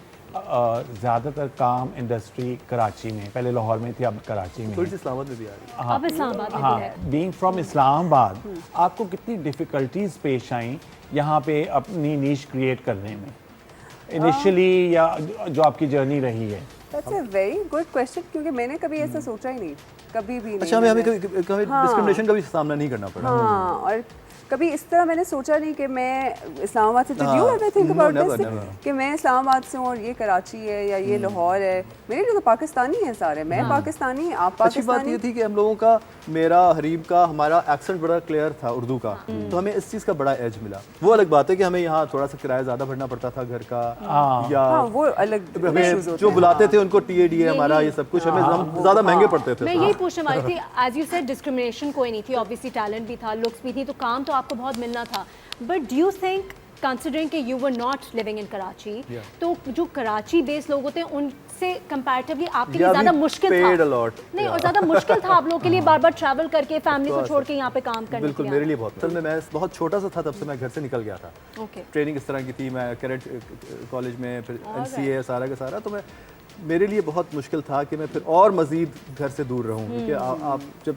B: ज़्यादातर काम इंडस्ट्री कराची में, पहले लाहौर में थी, अब कराची में
E: थोड़ी
B: है।
E: सी इस्लामाबाद में भी आ रही है।
C: अब इस्लामाबाद में
B: हाँ,
C: भी है।
B: बीइंग फ्रॉम इस्लामाबाद आपको कितनी डिफ़िकल्टीज पेश आई यहाँ पे अपनी नीश क्रिएट करने में इनिशियली, या जो आपकी जर्नी रही है?
D: That's a very good question, क्योंकि मैंने कभी ऐसा सोचा ही नहीं, कभी भी नहीं।
E: अच्छा, हमें
D: मैंने-
E: कभी डिस्क्रिमिनेशन का भी सामना नहीं करना पड़ा।
D: हाँ, और कभी इस तरह मैंने सोचा नहीं कि मैं इस्लामाबाद से, डिड यू
E: हाँ,
D: ever think
E: no,
D: about
E: never,
D: this
E: never.
D: कि मैं इस्लामाबाद से हूँ और ये कराची है या ये लाहौर है? मेरे लिए तो पाकिस्तानी है सारे, मैं पाकिस्तानी, आप
E: अच्छी बात
D: पाकिस्तानी।
E: ये थी कि हम लोगों का, मेरा, हरीम का, हमारा एक्सेंट बड़ा क्लियर था उर्दू का, तो हमें इस चीज़ का बड़ा एज मिला। वो अलग बात है कि हमें यहाँ थोड़ा सा किराया ज़्यादा भरना पड़ता था घर का, या
D: हाँ, वो अलग issues
E: हमें
D: होते
E: जो
D: हैं।
E: बुलाते थे उनको TADA हमारा ये सब कुछ, हमें हम ज़्यादा महंगे पड़ते थे।
C: मैं यही पूछने वाली थी, एज यू सेड डिस्क्रिमिनेशन कोई नहीं थी, ऑब्वियसली टैलेंट भी था, लुक्स भी थी, तो काम तो आपको बहुत मिलना था। But do you think, considering कि you were not living in Karachi, तो जो कराची बेस्ड लोग होते हैं उनसे कंपैरेटिवली आपके लिए
E: Yeah,
C: ज़्यादा
E: we
C: मुश्किल
E: paid
C: था?
E: a lot,
C: नहीं, और
E: yeah.
C: ज़्यादा मुश्किल था आप लोगों के लिए बार बार ट्रैवल करके फैमिली को छोड़ के यहाँ पे काम करने
E: बिल्कुल,
C: के
E: मेरे लिए बहुत। असल में मैं बहुत छोटा सा था तब से मैं घर से निकल गया था।
C: ओके।
E: ट्रेनिंग इस तरह की थी, मैं कैरेट कॉलेज में, फिर NCA सारा का सारा, तो मैं, मेरे लिए बहुत मुश्किल था कि मैं फिर और मज़ीद घर से दूर रहूं, क्योंकि आप जब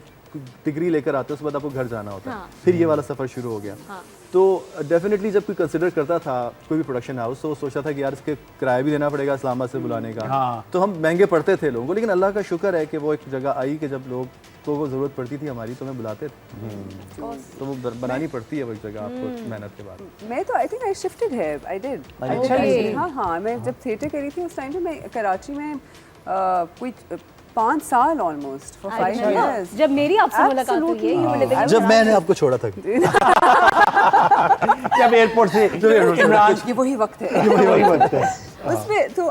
E: डिग्री लेकर आते हो उसके बाद आपको घर जाना होता है।
C: हाँ।
E: फिर ये वाला सफ़र शुरू हो गया।
C: हाँ।
E: तो डेफिनेटली जब कोई कंसिडर करता था कोई भी प्रोडक्शन हाउस, तो सोचता था कि यार इसके किराया भी देना पड़ेगा इस्लामाबाद से बुलाने का।
B: हाँ।
E: तो हम महंगे पड़ते थे लोगों को, लेकिन अल्लाह का शुक्र है कि वो एक जगह आई कि जब लोग को वो ज़रूरत पड़ती थी हमारी, तो हमें बुलाते थे। तो वो बनानी पड़ती है वो एक जगह आपको मेहनत के बाद।
D: मैं तो आई थिंक आई शिफ्टेड है, आई डिड।
C: Okay.
D: हाँ हाँ, मैं जब थिएटर करी थी उस टाइम पे मैं कराची में कोई 5 साल ऑलमोस्ट, फॉर 5 years।
C: जब मेरी आपसे मुलाकात हुई है, you were living in
E: जब मैंने आपको छोड़ा था
B: जब एयरपोर्ट से इमरान
D: ये वही वक्त है।
B: वही वक्त है।
D: उसमें तो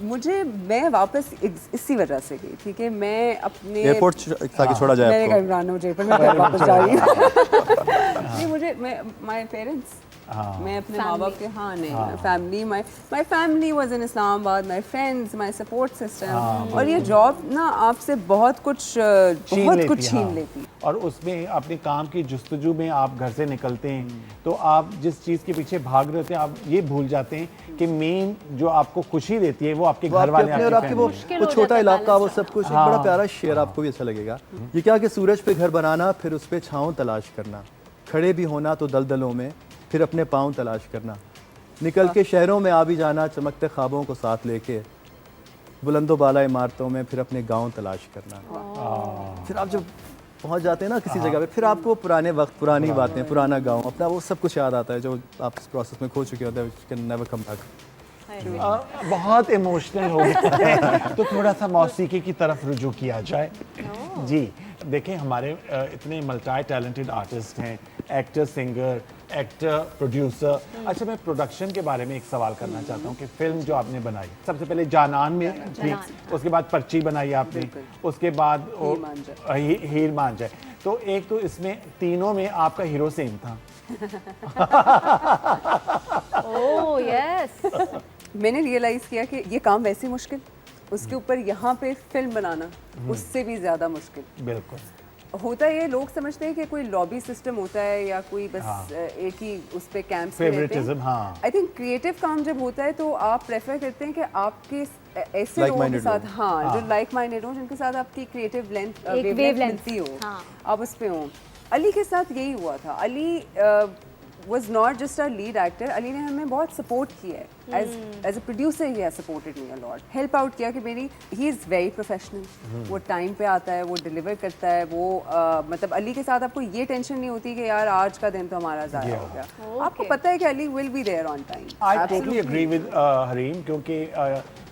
D: मुझे, मैं वापस इसी वजह से गई थी कि मैं अपने
E: एयरपोर्ट ताकि छोड़ा जाए
D: मैंने कहा
E: आपको।
D: इमरान मुझे पर मैं वापस जा रही हूँ। नहीं, मुझे, मैं, माय पेरेंट्स, मैं अपने माँ बाप के, हाँ नहीं, family, my family was in Islamabad, my friends, my support system, और ये जॉब ना आपसे बहुत कुछ छीन लेती।
B: और उसमें अपने काम की जुस्तजू में आप घर से निकलते हैं, तो आप जिस चीज़ के पीछे भाग रहे होते हैं आप ये भूल जाते हैं कि मेन जो आपको खुशी देती है वो आपके
E: वो
B: घर वाले,
E: आपके और आपके वो
C: मुश्किल हो
E: छोटा
C: जाता है
E: इलाका, वो
C: balance
E: सब कुछ। एक बड़ा प्यारा शेर आपको भी अच्छा लगेगा, ये क्या कि सूरज पे घर बनाना, फिर उस पे छाँव तलाश करना, खड़े भी होना तो दलदलों में, फिर अपने पाँव तलाश करना, निकल के शहरों में आ भी जाना, चमकते ख्वाबों को साथ लेके, बुलंदो बाला इमारतों में, फिर अपने गांव तलाश करना। फिर आप जब पहुंच जाते हैं ना किसी जगह पे, फिर आपको पुराने वक्त, पुरानी बातें, पुराना गांव, अपना वो सब कुछ याद आता है जो आप इस प्रोसेस में खो चुके होते हैं, which can never come back।
B: बहुत इमोशनल हो गया है, तो थोड़ा सा मौसीकी की तरफ रुजू किया जाए। जी देखें, हमारे इतने मल्टी टैलेंटेड आर्टिस्ट हैं, एक्टर, सिंगर, एक्टर, प्रोड्यूसर। अच्छा, मैं प्रोडक्शन के बारे में एक सवाल करना चाहता हूँ कि फिल्म जो आपने बनाई, सबसे पहले जानान में थी, उसके बाद पर्ची बनाई आपने, उसके बाद हीर मान जाए, तो एक तो इसमें तीनों में आपका हीरो सेम था।
C: Oh yes.
D: मैंने रियलाइज़ किया कि ये काम वैसे मुश्किल, उसके ऊपर यहाँ पे फिल्म बनाना उससे भी ज़्यादा मुश्किल।
B: बिल्कुल
D: होता है, ये लोग समझते हैं कि कोई लॉबी सिस्टम होता है या कोई बस एक ही उस पे कैंप्स में रहते
B: फेवरेटिज्म।
D: हैं।
B: हाँ,
D: आई थिंक क्रिएटिव काम जब होता है तो आप प्रेफर करते हैं कि आपके ऐसे लोगों के
E: Like-minded
D: साथ,
E: लोग।
D: हाँ, जो लाइक माइंडेड हो, जिनके साथ आपकी क्रिएटिव
C: एक
D: वेवलेंथ
C: wavelength,
D: मिलती हो,
C: हाँ।
D: आप उस पे हो। अली के साथ यही हुआ था। Ali was not just a lead actor, Ali ने हमें बहुत सपोर्ट किया है, as a producer he has supported me a lot, help out किया कि मेरी, he is very professional, वो टाइम पे आता है, वो डिलीवर करता है, वो मतलब अली के साथ आपको ये टेंशन नहीं होती कि यार आज का दिन तो हमारा ज़ाया हो गया। आपको पता है कि Ali will be there on time।
B: I totally agree with Hareem, क्योंकि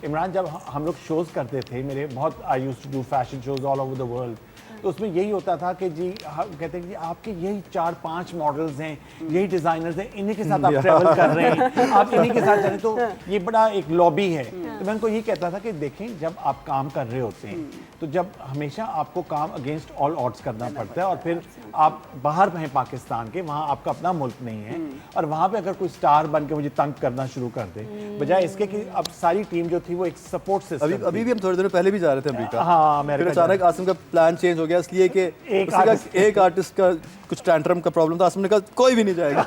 B: इमरान जब हम लोग शोज़ करते थे, मेरे बहुत, I used to do fashion shows all over the world, तो उसमें यही होता था कि जी कहते हैं कि आपके यही 4-5 मॉडल्स हैं, यही डिज़ाइनर्स हैं, इन्हीं के साथ आप ट्रैवल कर रहे हैं, आप इन्हीं के साथ चलें, तो ये बड़ा एक लॉबी है। तो मैं उनको यही कहता था कि देखें, जब आप काम कर रहे होते हैं तो जब हमेशा आपको काम अगेंस्ट ऑल ऑड्स करना पड़ता है, और फिर आप बाहर हैं पाकिस्तान के, वहाँ आपका अपना मुल्क नहीं है, और वहाँ पे अगर कोई स्टार बन के मुझे तंग करना शुरू कर दे, बजाय इसके कि अब सारी टीम जो थी वो एक सपोर्ट सिस्टम।
E: अभी भी हम थोड़ी देर पहले भी जा रहे थे अमेरिका।
B: हाँ,
E: फिर
B: अमेरिका
E: अचानक आसिम का प्लान चेंज हो गया, इसलिए कि
B: एक
E: एक आर्टिस्ट का कुछ टैंट्रम का प्रॉब्लम था, आसिम ने कहा कोई भी नहीं जाएगा।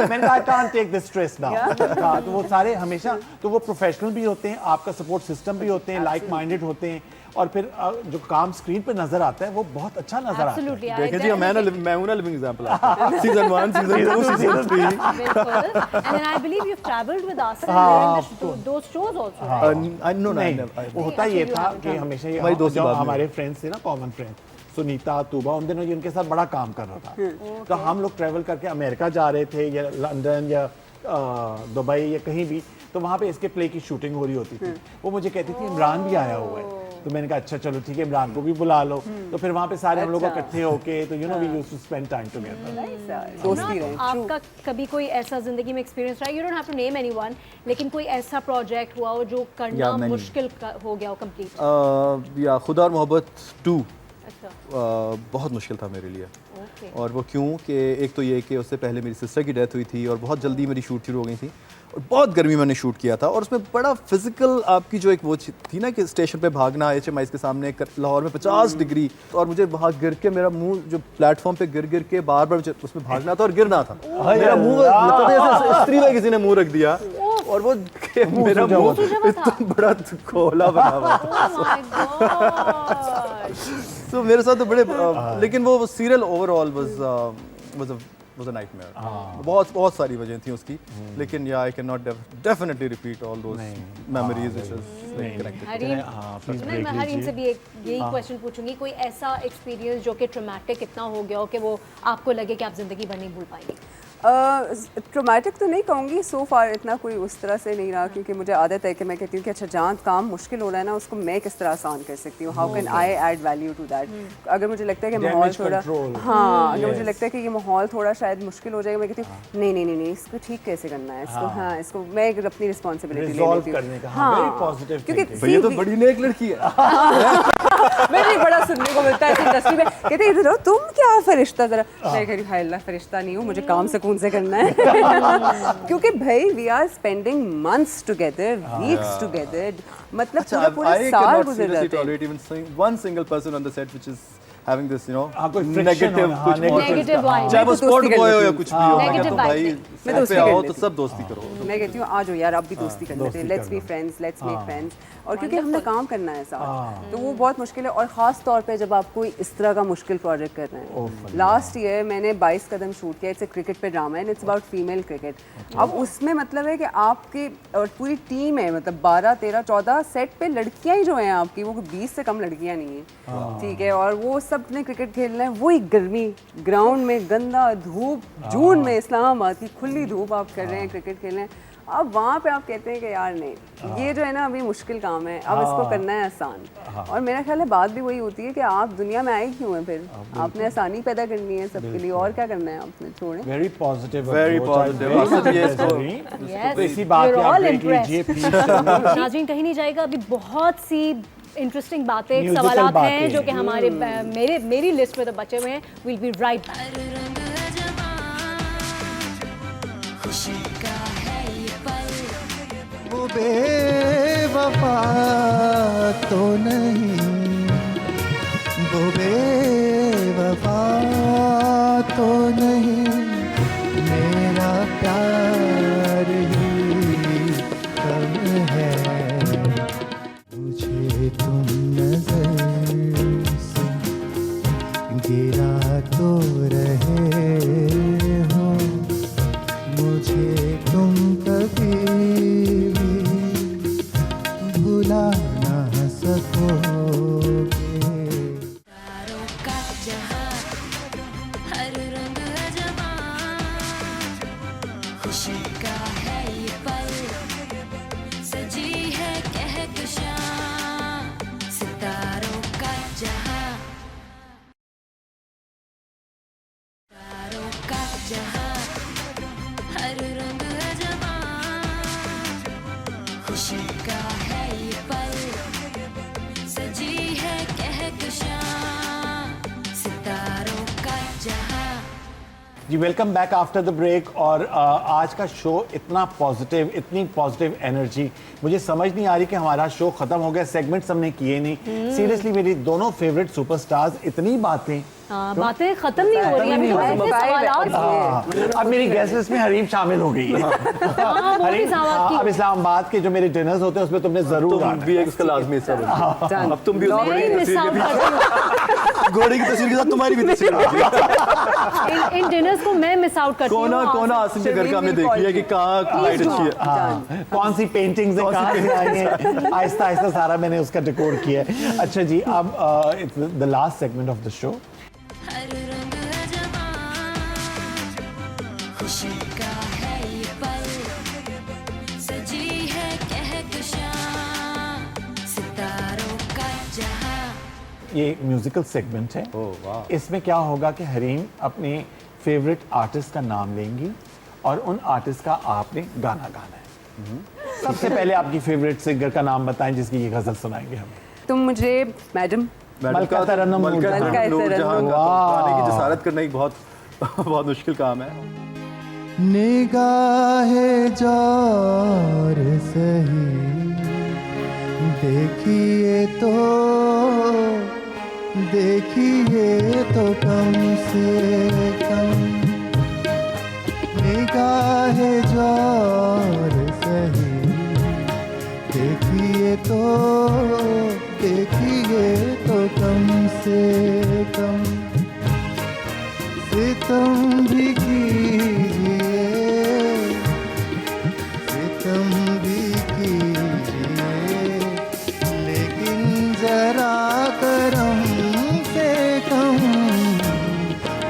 B: मैंने कहा I can't take this stress now. तो वो सारे हमेशा तो वो प्रोफेशनल भी होते हैं, आपका सपोर्ट सिस्टम भी होते हैं, लाइक माइंडेड होते हैं, और फिर जो काम स्क्रीन पे नजर आता है वो बहुत अच्छा नजर आता है।
C: Absolutely, I
E: देखिए जी, मैं हूं ना लिविंग एग्जांपल आपका। Season 1, season 2, season 3।
C: बिल्कुल। And then I believe you've traveled with Asim
B: हाँ,
C: during those shows also, right?
E: I know
B: नहीं,
E: I
B: वो होता ये था कि हमेशा
E: हमारी
B: ये
E: दोस्ती
B: जो
E: बाद में
B: हमारे फ्रेंड्स थे ना, कॉमन फ्रेंड सुनीता, तूबा, उन दिनों जिनके साथ बड़ा काम कर रहा था, तो हम लोग ट्रैवल करके अमेरिका जा रहे थे या लंदन या दुबई या कहीं भी, तो वहाँ पे इसके प्ले की शूटिंग हो रही होती थी। वो मुझे कहती थी इमरान भी आया हुआ है, तो मैंने कहा अच्छा चलो ठीक है, इमरान को भी बुला लो। तो फिर वहाँ पे सारे हम लोग इकट्ठे होके, तो you know we used to spend time together.
D: दोस्ती रहे।
C: आपका कभी कोई ऐसा जिंदगी में एक्सपीरियंस रहा, you don't have to name anyone, लेकिन कोई ऐसा प्रोजेक्ट हुआ हो जो करना
E: Yeah, many.
C: मुश्किल हो गया हो कंप्लीट?
E: या खुदा और मोहब्बत 2
C: अच्छा,
E: बहुत मुश्किल था मेरे लिए।
C: ओके।
E: और वो क्यों कि एक तो ये कि उससे पहले मेरी सिस्टर की डेथ हुई थी और बहुत जल्दी मेरी शूट शुरू हो गई थी और बहुत गर्मी मैंने शूट किया था, और उसमें बड़ा फिजिकल आपकी जो एक वो थी ना कि स्टेशन पे भागना HMI के सामने लाहौर में 50 डिग्री, और मुझे वहाँ गिर के मेरा मुंह जो प्लेटफॉर्म पे गिर के बार बार उसमें भागना था और गिरना था। मेरा मुंह मतलब ऐसे स्त्री में किसी ने मुंह रख दिया और वो मेरा मुंह इतना बड़ा खोला बना हुआ था।
C: Oh my God!
E: तो मेरे साथ तो बड़े लेकिन वो serial overall was a nightmare। बहुत सारी वजह थी उसकी, लेकिन या I can not definitely repeat all those memories which is connected.
C: Hareem,
B: हाँ, please
C: मैं
B: break
C: हरीम से
B: लीजिए।
C: भी एक यही क्वेश्चन पूछूंगी, कोई ऐसा एक्सपीरियंस जो कि ट्रॉमेटिक इतना हो गया हो कि वो आपको लगे कि आप जिंदगी भर नहीं भूल पाएंगे?
D: ट्रोमेटिक तो नहीं कहूँगी, सो फार इतना कोई उस तरह से नहीं रहा, क्योंकि मुझे आदत है कि मैं कहती हूँ कि अच्छा जहाँ काम मुश्किल हो रहा है ना उसको मैं किस तरह आसान कर सकती हूँ, how can I add value to that. अगर मुझे लगता है कि माहौल
B: Damage
D: थोड़ा
B: control.
D: हाँ, अगर मुझे लगता है कि ये माहौल थोड़ा शायद मुश्किल हो जाएगा, मैं कहती हूँ नहीं इसको ठीक कैसे करना है, इसको हाँ इसको मैं एक अपनी रिस्पॉन्सिबिलिटी ले
B: रिजॉल्व
D: लेती हूँ।
B: करने का, हाँ, very positive
D: क्योंकि
B: thinking।
E: भैया तो बड़ी नेक लड़की है।
D: मैंने बड़ा सुनने को मिलता है इस इंडस्ट्री में, कहते हैं इधर आओ, तुम क्या फरिश्ता, जरा मैं कह रही हूँ हाय अल्लाह फरिश्ता नहीं हूँ, मुझे काम सुकून से करना है। क्योंकि भाई we are spending months together, weeks together, मतलब पूरा पूरा
E: I
D: साल
E: cannot
D: गुजर
E: seriously
D: जाते हैं।
E: tolerate even one single person on the set which is having this, you know,
B: हाँ, कोई friction
E: negative
B: हो, हाँ,
E: कुछ और
C: Negative vibe।
E: चाहे वो
D: मैं तो
E: स्पॉट
D: दोस्ती कर
E: बॉय हो
D: लेती
E: या
D: हूँ।
E: कुछ भी हो, मैं
C: Negative
E: कहता हूँ
C: vibe
E: भाई
C: नहीं।
D: मैं
E: set
D: दोस्ती
E: पे
D: कर
E: आओ
D: लेती
E: तो सब दोस्ती करो।
D: मैं कहती हूँ आ जाओ यार, आप भी दोस्ती कर लेते हैं,
B: दोस्ती
D: लेट्स
B: कर
D: बी
B: लो।
D: Friends, let's make friends. और क्योंकि हमने काम करना है साथ, तो वो बहुत मुश्किल है, और ख़ास तौर पे जब आप कोई इस तरह का मुश्किल प्रोजेक्ट कर रहे हैं। लास्ट ईयर मैंने 22 कदम शूट किया, इट्स अ क्रिकेट पे drama and it's about female cricket. अब उसमें मतलब है कि आपकी और पूरी टीम है, मतलब 12, 13, 14 सेट पे लड़कियां ही जो हैं आपकी, वो 20 से कम लड़कियां नहीं हैं, ठीक है, और वो सब ने क्रिकेट खेलना है, वही गर्मी ग्राउंड में, गंदा धूप, जून में इस्लामाबाद की खुली धूप आप कर रहे हैं, क्रिकेट खेल रहे हैं। अब वहाँ पे आप कहते हैं कि यार नहीं, ये जो है ना अभी मुश्किल काम है, अब इसको करना है आसान। और मेरा ख्याल है बात भी वही होती है कि आप दुनिया में आए क्यों हैं, फिर आपने आसानी पैदा करनी है सबके लिए, और क्या करना है आपने, छोड़े।
B: Very positive,
E: Very positive। Asad ये इसको-
C: Yes,
B: तो इसी बात
C: we're
B: पे आप
C: all
B: ब्रेक
C: impressed।
B: लीजिए प्लीज।
C: नाज़रीन कहीं नहीं जाएगा, अभी बहुत सी इंटरेस्टिंग बातें,
B: Musical
C: सवालात हैं
B: बातें।
C: जो कि हमारे मेरी लिस्ट में तो बचे हुए हैं। Will be right back.
A: हर रंग है जवां, खुशी का है ये पल,
F: वो बेवफा तो नहीं, वो बेवफा तो नहीं, मेरा प्यार ही कम है, मुझे तुम नजर से गिरा तो रहे हो, मुझे तुम कभी भी भुला ना सकोगे।
A: तारों का जहां, हर रंग है जवां, खुशी का है ये पल, सजी है कहकशां, सितारों का जहां, तारों का जहां, हर रंग है जवां, खुशी का है ये पल, सजी है कहकशां, सितारों का जहां।
B: जी welcome back after the break. और आज का शो इतना पॉजिटिव, इतनी पॉजिटिव एनर्जी, मुझे समझ नहीं आ रही कि हमारा शो खत्म हो गया, सेगमेंट्स हमने किए नहीं। सीरियसली मेरी दोनों फेवरेट सुपरस्टार्स, इतनी बातें,
C: बातें खत्म नहीं हो रही अभी तो
B: नहीं हो
C: ऐसे सवालात
B: हाँ, अब मेरी गेस्ट लिस्ट में हरीम शामिल हो गई है
C: हाँ, वो भी
B: हरीम,
C: सवाल की
B: अब इस्लामाबाद के जो मेरे डिनर्स होते हैं उसमें तुमने जरूर
E: तुम
B: आना
E: भी एक उसका लाजमी हिस्सा बनो।
D: Done.
E: अब तुम भी उस
C: मैं ही मिस आउट करती हूँ
E: घोड़े की तस्वीर के साथ तुम्हारी भी तस्वीर होगी।
C: इन डिनर्स को मैं मिस आउट करती हूँ
E: कोना कोना आसिम के घर का हमने देख लिया कि कहाँ लाइट अच्छी है।
B: हाँ, कौन सी पेंटिंग्स हैं कहाँ से आई हैं आहिस्ता आहिस्ता सारा मैंने उसका डेकोर किया है। अच्छा जी, अब the last segment of the show.
A: हर रंग है जवां, खुशी का है ये पल, सजी है कहकशां, सितारों का जहां।
B: ये म्यूजिकल सेगमेंट है।
E: ओह वाह।
B: इसमें क्या होगा कि हरीम अपने फेवरेट आर्टिस्ट का नाम लेंगी और उन आर्टिस्ट का आपने गाना गाना है। सबसे पहले आपकी फेवरेट सिंगर का नाम बताएं जिसकी ये गजल सुनाएंगे हम।
D: तुम मुझे मैडम
B: मलका तरन्नुम
E: मलका
B: नूरजहां।
E: तरन्नुम नूरजहां का
B: वाह।
E: गाने की जसारत करना एक बहुत बहुत मुश्किल काम है।
F: निगाहे जोर सही देखिए तो कम से कम, निगाहे जोर सही देखिए तो कम से कम, सितम भी कीजिए लेकिन जरा करम से कम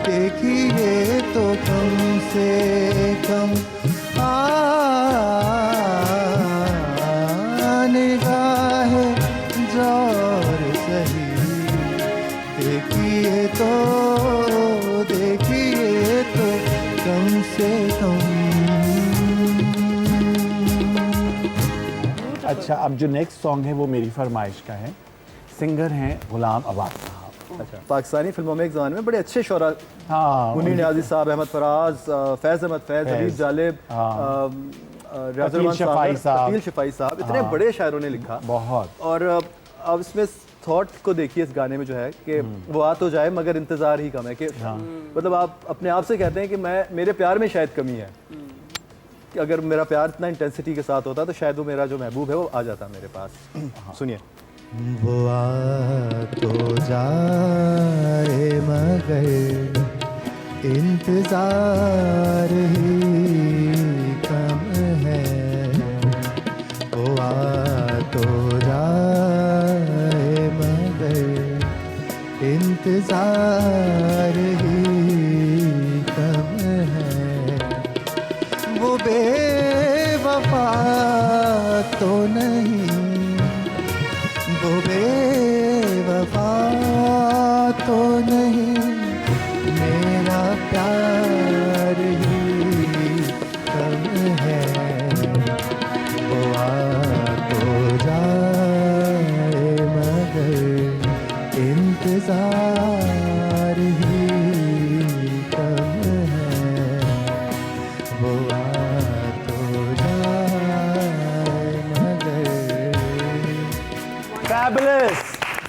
F: देखिए तो कम से कम। निगाहे जोर सही देखिए तो कम से कम।
B: अच्छा, अब जो नेक्स्ट सॉन्ग है वो मेरी फरमाइश का है। सिंगर हैं गुलाम अब्बास साहब।
E: अच्छा, पाकिस्तानी फिल्मों में एक ज़माने में बड़े अच्छे शोरा,
B: हाँ,
E: मुन्नी नियाज़ी साहब, अहमद फराज, फैज़ अहमद फैज़, हबीब जालिब, रियाजुल
B: शफ़ाई साहब।
E: कतील शफ़ाई साहब, इतने बड़े शायरों ने लिखा।
B: बहुत।
E: और अब इसमें थॉट को देखिए इस गाने में जो है कि वो आ तो जाए मगर इंतज़ार ही कम है। कि मतलब आप अपने आप से कहते हैं कि मेरे प्यार में शायद कमी है, कि अगर मेरा प्यार इतना इंटेंसिटी के साथ होता तो शायद वो मेरा जो महबूब है वो आ जाता मेरे पास। सुनिए।
F: वो आ तो जाए मगर इंतजार ही कम है, वो आ तो जाए मगर इंतजार ही कम है, वो बेवफा तो नहीं, वो बेवफा तो नहीं, मेरा प्यार ही कम है, वो आ तो जाए मगर इंतजार ही कम है, वो आ तो जाए मगर।
B: Fabulous,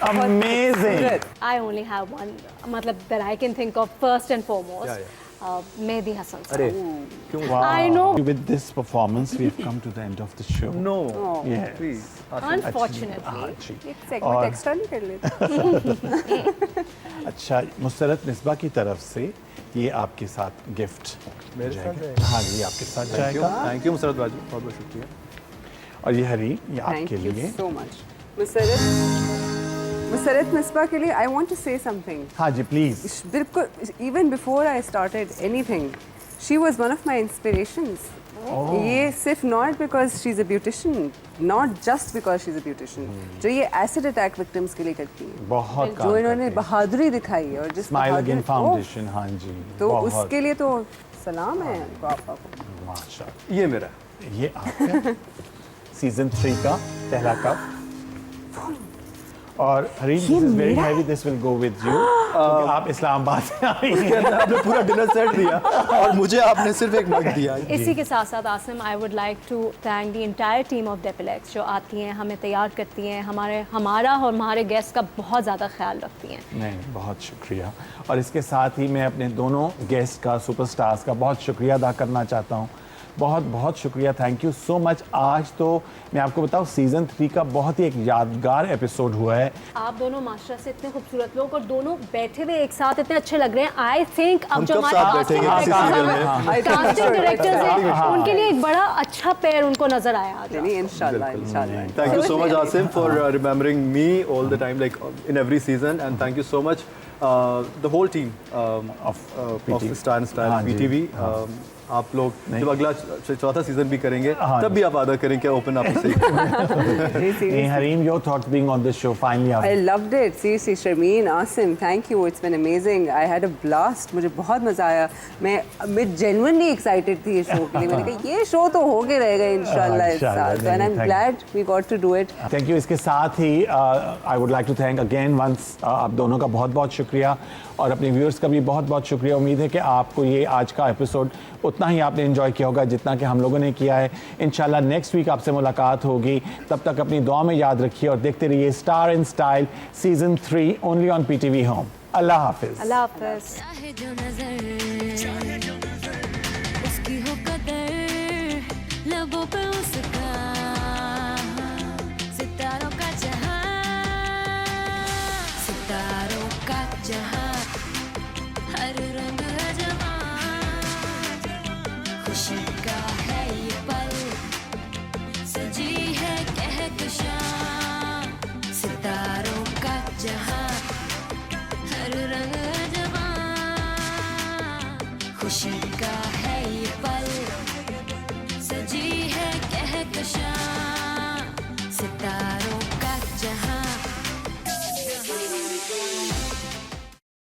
B: amazing.
C: I only have one, मतलब that I can think of first and foremost.
E: Yeah,
C: Mehdi Hasan sir.
E: अरे क्यों?
C: I know.
B: With this performance, we have come to the end of the show.
E: No
B: Yes.
E: Please.
C: Unfortunately.
B: हाँ जी।
D: एक segment extra नहीं कर लेते?
B: अच्छा, मुसरत मिसबा की तरफ से ये आपके साथ गिफ्ट
E: मेरे साथ
B: जाएगा।
E: जाएगा?
B: हाँ जी, आपके साथ
E: थैंक यू,
B: जाएगा।
E: थैंक यू मुसरत बाजू, बहुत बहुत शुक्रिया।
B: और ये हरी, ये
D: Thank
B: आपके
D: you
B: लिए।
D: so much. मुसरत मिसबा के लिए I want to say something.
B: हाँ जी, प्लीज।
D: बिल्कुल, even before I started anything, she was one of my inspirations. ये सिर्फ not because she's a beautician, not just because she's a beautician, जो ये acid attack victims के लिए करती है,
B: बहुत काम
D: जो इन्होंने
B: करते हैं।
D: बहादुरी दिखाई है और जिस
B: स्माइल
D: बहादुरी-
B: अगेन फाउंडेशन, हाँ जी।
D: तो
B: बहुत।
D: उसके लिए तो सलाम है आपको।
B: माशाल्लाह।
E: ये मेरा
B: ये आपका सीजन 3 का पहला कप। और Hareem this is very heavy, this will go with you, क्योंकि आप इस्लामाबाद से आई
E: उसके
B: हैं।
E: अंदर आपने पूरा डिनर सेट दिया और मुझे आपने सिर्फ एक मग दिया।
C: इसी के साथ साथ Asim, I would like to thank the entire team of Depilex जो आती हैं, हमें तैयार करती हैं, हमारा और हमारे गेस्ट का बहुत ज़्यादा ख्याल रखती हैं।
B: नहीं, बहुत शुक्रिया। और इसके साथ ही मैं अपने दोनों गेस्ट का, सुपरस्टार्स का बहुत शुक्रिया अदा करना चाहता हूँ। बहुत बहुत शुक्रिया, थैंक यू सो मच। आज तो मैं आपको बताऊँ सीज़न 3 का बहुत ही एक यादगार एपिसोड हुआ है।
C: आप दोनों माशाल्लाह से इतने खूबसूरत लोग और दोनों बैठे हुए एक साथ इतने अच्छे लग रहे हैं। आई थिंक अब
E: हम
C: जो
E: कब साथ बैठेंगे किसी सीरियल में?
C: कास्टिंग डायरेक्टर्स हैं उनके लिए एक बड़ा अच्छा पेयर उनको नजर आया आज।
D: नहीं, इंशाल्लाह इंशाल्लाह।
E: Thank you so much, Asim, for remembering me all the time, like in every season, and thank you so much, the whole team
B: of
E: of Star and Style
B: हाँ जी,
E: PTV. आप लोग जब अगला चौथा सीजन भी करेंगे तब भी आप वादा करें क्या ओपन अप से।
B: नहीं, Hareem, your thoughts being on this show finally
D: I loved it. Seriously, Sharmeen, Asim, thank you. It's been amazing. I had a blast. मुझे बहुत मजा आया। मैं genuinely excited थी इस शो के लिए। मैंने कहा ये शो तो हो के रहेगा इंशाल्लाह इस साल। And I'm glad we got to do it.
B: Thank you. इसके साथ ही I would like to thank again once आप दोनों का बहुत बहुत शुक्रिया और अपने व्यूअर्स का भी बहुत बहुत शुक्रिया। उम्मीद है कि आपको ये आज का एपिसोड उतना ही आपने एंजॉय किया होगा जितना कि हम लोगों ने किया है। इंशाल्लाह नेक्स्ट वीक आपसे मुलाकात होगी, तब तक अपनी दुआ में याद रखिए और देखते रहिए star and style season 3 only on PTV home. Allah हाफिज़।
C: अल्लाह हाफ़िज़।
A: चाहे जो नजर उसकी हो कदर, लबों पे उसका सितारों का जहां, सितारों का जहां, हर रंग है जवां, खुशी का है ये पल, सजी है कहकशां, सितारों का जहां, हर रंग है जवां, खुशी